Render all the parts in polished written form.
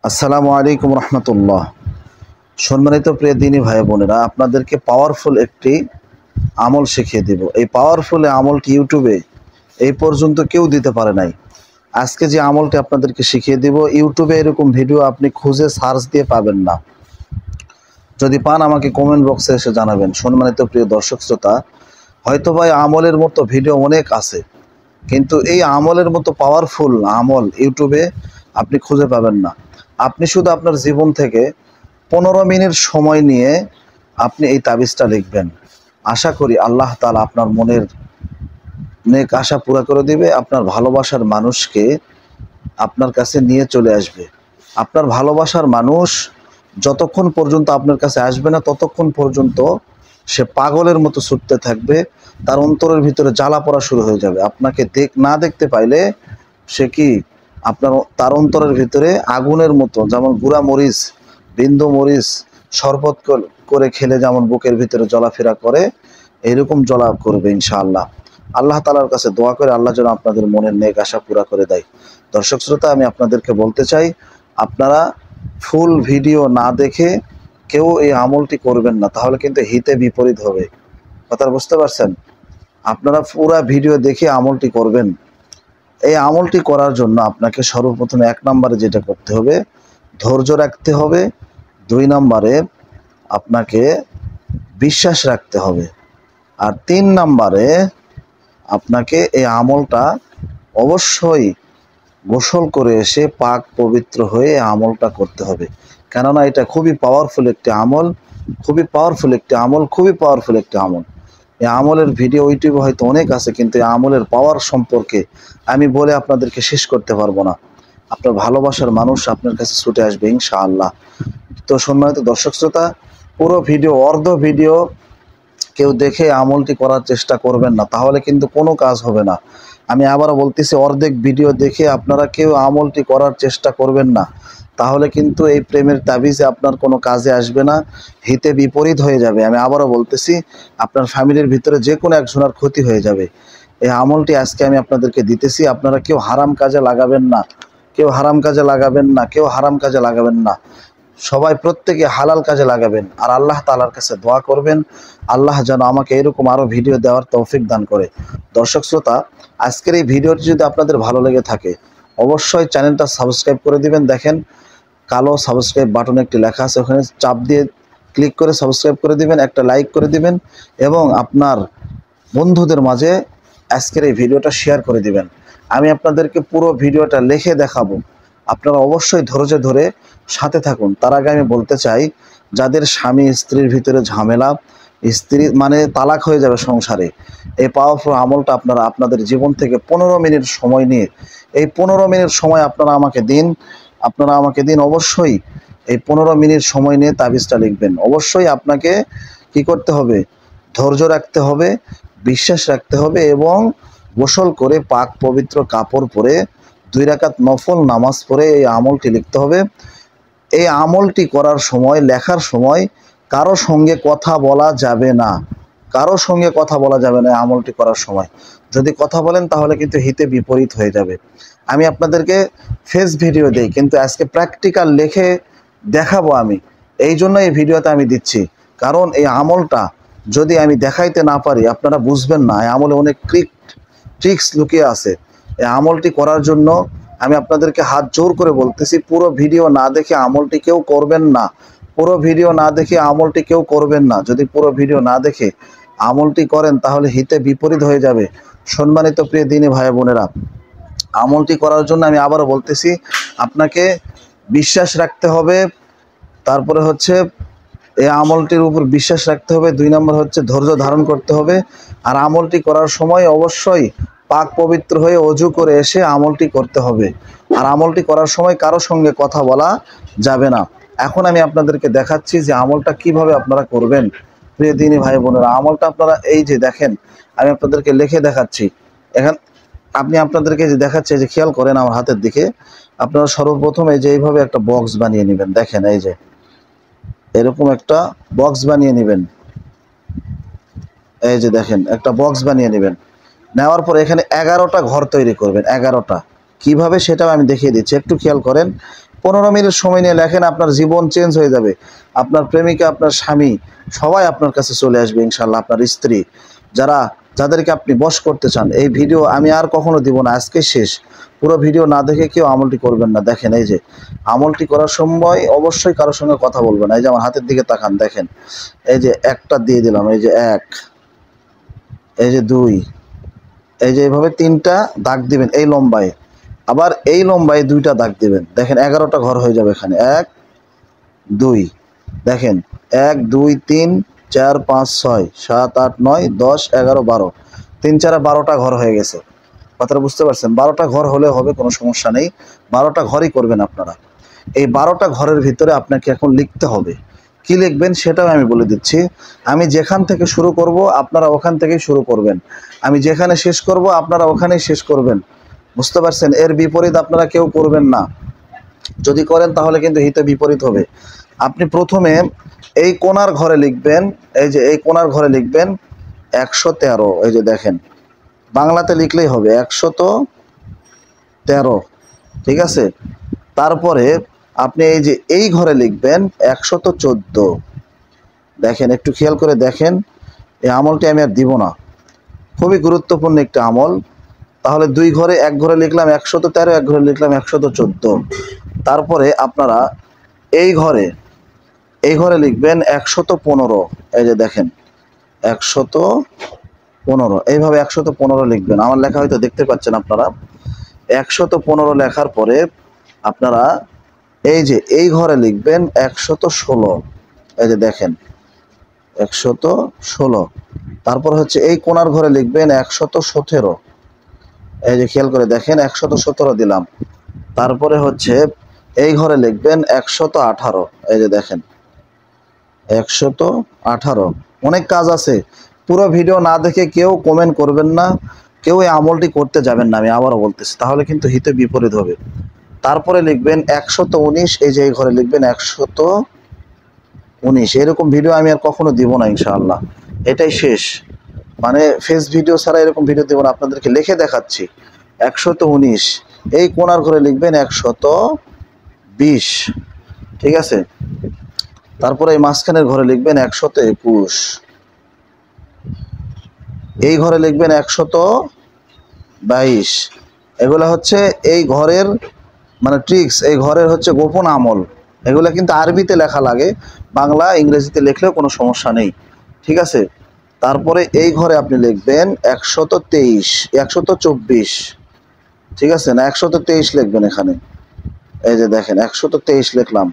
আসসালামু আলাইকুম রহমতুল্লাহ। সম্মানিত প্রিয় দিনী ভাই বোনেরা, আপনাদেরকে পাওয়ারফুল একটি আমল শিখিয়ে দেব। এই পাওয়ারফুল আমলটি ইউটিউবে এই পর্যন্ত কেউ দিতে পারে নাই। আজকে যে আমলটি আপনাদেরকে শিখিয়ে দেব, ইউটিউবে এরকম ভিডিও আপনি খুঁজে সার্চ দিয়ে পাবেন না। যদি পান আমাকে কমেন্ট বক্সে এসে জানাবেন। সম্মানিত প্রিয় দর্শক শ্রোতা, হয়তো ভাই আমলের মতো ভিডিও অনেক আছে, কিন্তু এই আমলের মতো পাওয়ারফুল আমল ইউটিউবে আপনি খুঁজে পাবেন না। আপনি শুধু আপনার জীবন থেকে 15 মিনিট সময় নিয়ে আপনি এই তাবিজটা লিখবেন। আশা করি আল্লাহ তাআলা আপনার মনের নেক আশা পুরা করে দিবে। আপনার ভালোবাসার মানুষকে আপনার কাছে নিয়ে চলে আসবে। আপনার ভালোবাসার মানুষ যতক্ষণ পর্যন্ত আপনার কাছে আসবে না, ততক্ষণ পর্যন্ত সে পাগলের মতো ছুটতে থাকবে। তার অন্তরের ভিতরে জ্বালা পড়া শুরু হয়ে যাবে। আপনাকে না দেখতে পাইলে সে কি তার অন্তরের ভিতরে আগুনের মতো, যেমন গুঁড়া মরিচ, বিন্দু মরিচ শরবত করে খেলে যেমন বুকের ভিতরে জ্বলাফেরা করে, এইরকম জ্বলা করবে ইনশাআল্লাহ। আল্লাহ তাআলার কাছে দোয়া করে আল্লাহ যেন আপনাদের মনের নেক আশা পুরা করে দেয়। দর্শক শ্রোতা, আমি আপনাদেরকে বলতে চাই, আপনারা ফুল ভিডিও না দেখে কেউ এই আমলটি করবেন না, তাহলে কিন্তু হিতে বিপরীত হবে। কথা বুঝতে পারছেন? আপনারা পুরা ভিডিও দেখে আমলটি করবেন। এই আমলটি করার জন্য আপনাকে সর্বপ্রথম 1 নম্বরে যেটা করতে হবে, ধৈর্য রাখতে হবে। 2 নম্বরে আপনাকে বিশ্বাস রাখতে হবে। আর 3 নম্বরে আপনাকে এই আমলটা অবশ্যই গোসল করে এসে পাক পবিত্র হয়ে আমলটা করতে হবে। কেননা এটা খুবই পাওয়ারফুল একটি আমল, খুবই পাওয়ারফুল একটি আমল, খুবই পাওয়ারফুল একটি আমল। এই আমলের ভিডিও ইউটিউবে হয়তো অনেক আছে, কিন্তু এই আমলের পাওয়ার সম্পর্কে আমি বলে আপনাদেরকে শেষ করতে পারবো না। আপনার ভালোবাসার মানুষ আপনার কাছে ছুটে আসবে ইনশাআল্লাহ। তো সম্মানিত দর্শক শ্রোতা, পুরো ভিডিও, অর্ধ ভিডিও কেউ দেখে আমলটি করার চেষ্টা করবেন না, তাহলে কিন্তু কোনো কাজ হবে না। আমি আবারও বলতেছি, অর্ধেক ভিডিও দেখে আপনারা কেউ আমলটি করার চেষ্টা করবেন না, তাহলে কিন্তু এই প্রেমের তাবিজে আপনার কোনো কাজে আসবে না, হিতে বিপরীত হয়ে যাবে। আমি আবারও বলতেছি, আপনার ফ্যামিলির ভিতরে যে কোনো একজনের ক্ষতি হয়ে যাবে। এই আমলটি আজকে আমি আপনাদেরকে দিতেছি। আপনারা কেউ হারাম কাজে লাগাবেন না, কেউ হারাম কাজে লাগাবেন না, কেউ হারাম কাজে লাগাবেন না। সবাই প্রত্যেকে হালাল কাজে লাগাবেন। আর আল্লাহ তাআলার কাছে দোয়া করবেন, আল্লাহ যেন আমাকে এরকম আরও ভিডিও দেওয়ার তৌফিক দান করে। দর্শক শ্রোতা, আজকের এই ভিডিওটি যদি আপনাদের ভালো লেগে থাকে, অবশ্যই চ্যানেলটা সাবস্ক্রাইব করে দিবেন। দেখেন কালো সাবস্ক্রাইব বাটন একটি লেখা আছে, ওখানে চাপ দিয়ে ক্লিক করে সাবস্ক্রাইব করে দিবেন, একটা লাইক করে দিবেন এবং আপনার বন্ধুদের মাঝে আজকের এই ভিডিওটা শেয়ার করে দিবেন। আমি আপনাদেরকে পুরো ভিডিওটা লিখে দেখাবো, আপনারা অবশ্যই ধৈর্য ধরে সাথে থাকুন। তার আগে আমি বলতে চাই, যাদের স্বামী স্ত্রীর ভিতরে ঝামেলা, স্ত্রী মানে তালাক হয়ে যাবে সংসারে, এই পাওয়ারফুল আমলটা আপনারা আপনাদের জীবন থেকে 15 মিনিট সময় নিয়ে, এই 15 মিনিট সময় আপনারা আমাকে দিন। অবশ্যই এই 15 মিনিট সময় নিয়ে তাবিজটা লিখবেন। অবশ্যই আপনাকে কি করতে হবে? ধৈর্য রাখতে হবে, বিশ্বাস রাখতে হবে এবং গোসল করে পাক পবিত্র কাপড় পরে 2 রাকাত নফল নামাজ পড়ে এই আমলটি লিখতে হবে। এই আমলটি করার সময়, লেখার সময় কারো সঙ্গে কথা বলা যাবে না, কারো সঙ্গে কথা বলা যাবে না। আমলটি করার সময় যদি কথা বলেন, তাহলে কিন্তু হিতে বিপরীত হয়ে যাবে। আমি আপনাদেরকে ফেস ভিডিও দেই, কিন্তু আজকে প্র্যাকটিক্যাল লিখে দেখাবো আমি। এই জন্য এই ভিডিওতে আমি দিচ্ছি, কারণ এই আমলটা যদি আমি দেখাইতে না পারি, আপনারা বুঝবেন না। এই আমলে অনেক ট্রিক্স লুকিয়ে আছে। এই আমলটি করার জন্য আমি আপনাদেরকে হাত জোর করে বলতেছি, পুরো ভিডিও না দেখে আমলটি কেউ করবেন না। পুরো ভিডিও না দেখে আমলটি কেউ করবেন না। যদি পুরো ভিডিও না দেখে আমলটি করেন, তাহলে হিতে বিপরীত হয়ে যাবে। সম্মানিত প্রিয় দিনী ভাই বোনেরা, আমলটি করার জন্য আমি আবারও বলতেছি, আপনাকে বিশ্বাস রাখতে হবে। তারপরে হচ্ছে এই আমলটির উপর বিশ্বাস রাখতে হবে। 2 নম্বর হচ্ছে ধৈর্য ধারণ করতে হবে। আর আমলটি করার সময় অবশ্যই পাক পবিত্র হয়ে অজু করে এসে আমলটি করতে হবে। আর আমলটি করার সময় কারো সঙ্গে কথা বলা যাবে না। এখন আমি আপনাদেরকে দেখাচ্ছি যে আমলটা কিভাবে আপনারা করবেন। প্রিয় দিনী ভাই বোনেরা, আমলটা আপনারা এই যে দেখেন, আমি আপনাদেরকে লিখে দেখাচ্ছি। এখন আপনাদেরকে যে দেখাচ্ছে, যে খেয়াল করেন আমার হাতের দিকে, আপনারা সর্বপ্রথম এই যে এইভাবে একটা বক্স বানিয়ে নেবেন। দেখেন এই যে এরকম একটা বক্স বানিয়ে নেবেন। এই যে দেখেন একটা বক্স বানিয়ে নেবেন। নেওয়ার পর এখানে 11টা ঘর তৈরি করবেন। 11টা কিভাবে সেটাও আমি দেখিয়ে দিচ্ছি, একটু খেয়াল করেন। 15 মিনিট সময় নিয়ে লেখেন, আপনার জীবন চেঞ্জ হয়ে যাবে। আপনার প্রেমিকা, আপনার স্বামী সবাই আপনার কাছে চলে আসবে ইনশাআল্লাহ। আপনার স্ত্রী, যাদেরকে আপনি বশ করতে চান। এই ভিডিও আমি আর কখনো দিব না, আজকে শেষ। পুরো ভিডিও না দেখে কেউ আমলটি করবেন না। দেখেন, এই যে আমলটি করার সময় অবশ্যই কারোর সঙ্গে কথা বলবেন। এই যে আমার হাতের দিকে তাকান, দেখেন এই যে একটা দিয়ে দিলাম, এই যে 1, এই যে 2, এই যে এইভাবে 3টা দাগ দিবেন এই লম্বায়, আবার এই লম্বায় 2টা দাগ দিবেন। দেখেন 11টা ঘর হয়ে যাবে এখানে। 1 2, দেখেন 1 2 3 4 5 6 7 8 9 10 11 12, 3 4 12টা ঘর হয়ে গেছে। কথাটা বুঝতে পারছেন? 12টা ঘর হলে হবে, কোনো সমস্যা নেই। 12টা ঘরই করবেন আপনারা। এই 12টা ঘরের ভিতরে আপনাকে এখন লিখতে হবে। কি লিখবেন সেটাও আমি বলে দিচ্ছি। আমি যেখান থেকে শুরু করব আপনারা ওখান থেকেই শুরু করবেন, আমি যেখানে শেষ করব আপনারা ওখানেই শেষ করবেন। বুঝতে পারছেন? এর বিপরীত আপনারা কেউ করবেন না। যদি করেন তাহলে কিন্তু হিতে বিপরীত হবে। আপনি প্রথমে এই কোণার ঘরে লিখবেন, এই যে এই কোণার ঘরে লিখবেন 113। এই যে দেখেন, বাংলাতে লিখলেই হবে 113, ঠিক আছে? তারপরে আপনি এই যে এই ঘরে লিখবেন 114। দেখেন, একটু খেয়াল করে দেখেন, এই আমলটি আমি আর দিব না, খুবই গুরুত্বপূর্ণ একটা আমল। তাহলে এক ঘরে লিখলাম 113, এক ঘরে লিখলাম 114। তারপরে আপনারা এই ঘরে লিখবেন 115। এই যে দেখেন 115, এইভাবে 115 লিখবেন। আমার লেখা হয়তো দেখতে পাচ্ছেন আপনারা। 115 লেখার পরে আপনারা এই যে এই ঘরে লিখবেন 116। এই যে দেখেন 116। তারপর হচ্ছে এই কোণার ঘরে লিখবেন 117। এই যে খেয়াল করে দেখেন 117 দিলাম। তারপরে হচ্ছে এই ঘরে লিখবেন 118। এই যে দেখেন 118। অনেক কাজ আছে, পুরো ভিডিও না দেখে কেউ কমেন্ট করবেন না, কেউ এই আমলটি করতে যাবেন না, আমি আবারও বলতেছি, তাহলে কিন্তু হিতে বিপরীত হবে। তারপরে লিখবেন 119। এই যে এই ঘরে লিখবেন 119। এরকম ভিডিও আমি আর কখনো দিব না ইনশাআল্লাহ, এটাই শেষ। মানে ফেস ভিডিও ছাড়া এরকম ভিডিও দেব না, আপনাদেরকে লিখে দেখাচ্ছি। 119। এই কোণার ঘরে লিখবেন 120, ঠিক আছে? তারপরে এই মাঝখানের ঘরে লিখবেন 121। এই ঘরে লিখবেন 122। এগুলো হচ্ছে এই ঘরের মানে ট্রিক্স, এই ঘরের হচ্ছে গোপন আমল। এগুলো কিন্তু আরবিতে লেখা লাগে, বাংলা ইংরেজিতে লিখলেও কোনো সমস্যা নেই, ঠিক আছে? তারপরে এই ঘরে আপনি লিখবেন 123, 124, ঠিক আছে? না 123 লিখবেন এখানে। এই যে দেখেন 123 লিখলাম।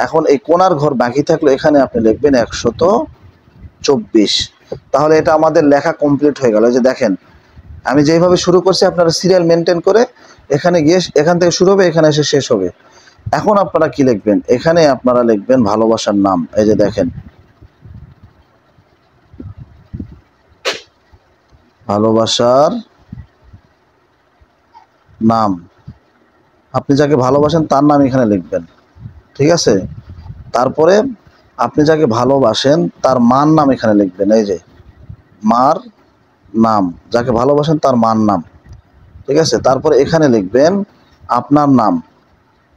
এখন এই কোণার ঘর বাকি থাকলো, এখানে আপনি লিখবেন 124। তাহলে এটা আমাদের লেখা কমপ্লিট হয়ে গেল। এই যে দেখেন, আমি যেভাবে শুরু করছি আপনারা সিরিয়াল মেনটেন করে এখানে গিয়ে এখান থেকে শুরু হবে, এখানে এসে শেষ হবে। এখন আপনারা কি লিখবেন? এখানে আপনারা লিখবেন ভালোবাসার নাম। এই যে দেখেন ভালোবাসার নাম, আপনি যাকে ভালোবাসেন তার নাম এখানে লিখবেন, ঠিক আছে? তারপরে আপনি যাকে ভালোবাসেন তার মার নাম এখানে লিখবেন। এই যে মার নাম, যাকে ভালোবাসেন তার মার নাম, ঠিক আছে? তারপরে এখানে লিখবেন আপনার নাম,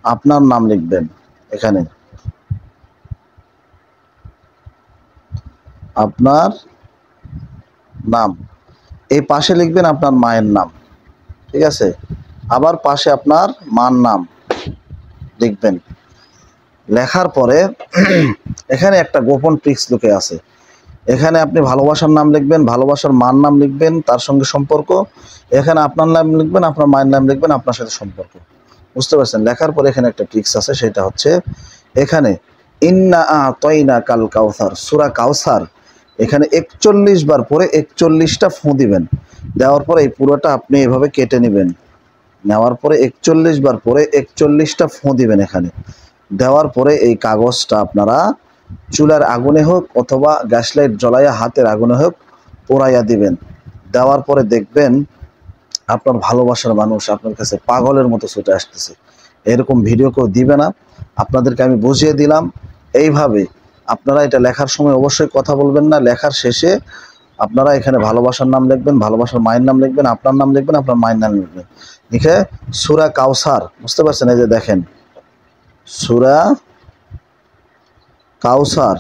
আপনার নাম লিখবেন এখানে, আপনার নাম। এই পাশে লিখবেন আপনার মায়ের নাম, ঠিক আছে? আবার পাশে আপনার মার নাম লিখবেন। লেখার পরে এখানে একটা গোপন ট্রিক্স লুকে আছে। এখানে আপনি ভালোবাসার নাম লিখবেন, ভালোবাসার মার নাম লিখবেন, তার সঙ্গে সম্পর্ক। এখানে আপনার নাম লিখবেন, আপনার মায়ের নাম লিখবেন, আপনার সাথে সম্পর্ক। বুঝতে পারছেন? লেখার পরে এখানে একটা ট্রিক্স আছে, সেটা হচ্ছে এখানে ইন্না আতাইনা কাল কাউসার, সূরা কাউসার, এখানে 41 বার পরে 41টা ফু দিবেন। দেওয়ার পরে এই পুরোটা আপনি এভাবে কেটে নেবেন। নেওয়ার পরে 41 বার পরে 41টা ফু দিবেন এখানে। দেওয়ার পরে এই কাগজটা আপনারা চুলার আগুনে হোক অথবা গ্যাস লাইট জ্বলাইয়া হাতের আগুনে হোক পোড়াইয়া দিবেন। দেওয়ার পরে দেখবেন আপনার ভালোবাসার মানুষ আপনার কাছে পাগলের মতো ছুটে আসতেছে। এরকম ভিডিও কেউ দিবে না, আপনাদেরকে আমি বুঝিয়ে দিলাম। এইভাবে আপনারা এটা লেখার সময় অবশ্যই কথা বলবেন না। লেখার শেষে আপনারা এখানে ভালোবাসার নাম লিখবেন, ভালোবাসার মায়ের নাম লিখবেন, আপনার নাম লিখবেন, আপনার মায়ের নাম লিখবেন, লিখে সূরা কাউসার, বুঝতে পারছেন? এই যে দেখেন সূরা কাউসার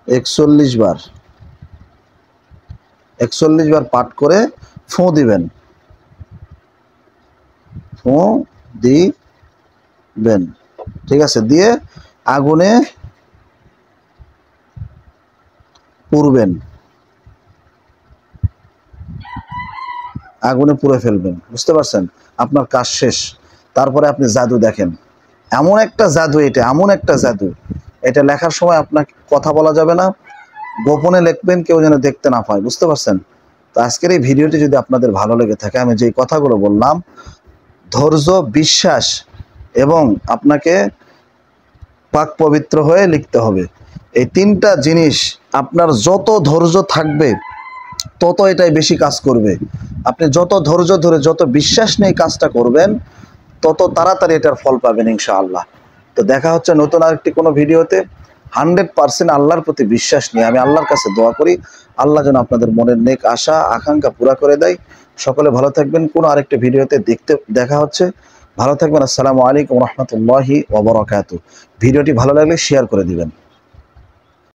41 বার 41 বার পাঠ করে ফু দিবেন, ফু দিবেন। ঠিক আছে, দিয়ে আগুনে পুড়বেন, আগুনে পুড়ে ফেলবেন। বুঝতে পারছেন? আপনার কাজ শেষ। তারপরে আপনি জাদু দেখেন। এমন একটা জাদু, এটা এমন একটা জাদু, এটা লেখার সময় আপনাকে কথা বলা যাবে না, গোপনে লিখবেন, কেউ যেন দেখতে না পায়। বুঝতে পারছেন? তো আজকের এই ভিডিওটি যদি আপনাদের ভালো লেগে থাকে, আমি যেই কথাগুলো বললাম, ধৈর্য, বিশ্বাস এবং আপনাকে পাক পবিত্র হয়ে লিখতে হবে। এই তিনটা জিনিস, আপনার যত ধৈর্য থাকবে তত এটাই বেশি কাজ করবে। আপনি যত ধৈর্য ধরে, যত বিশ্বাস নিয়ে কাজটা করবেন, তত তাড়াতাড়ি এটার ফল পাবেন ইনশাআল্লাহ। তো দেখা হচ্ছে নতুন আরেকটি কোনো ভিডিওতে। 100% আল্লাহর প্রতি বিশ্বাস নিয়ে আমি আল্লাহর কাছে দোয়া করি, আল্লাহ যেন আপনাদের মনের নেক আশা আকাঙ্ক্ষা পুরা করে দেয়। সকলে ভালো থাকবেন। কোনো আরেকটি ভিডিওতে দেখা হচ্ছে। ভালো থাকবেন। আসসালামু আলাইকুম রহমতুল্লাহি ওয়া বারাকাতুহু। ভিডিওটি ভালো লাগলে শেয়ার করে দিবেন।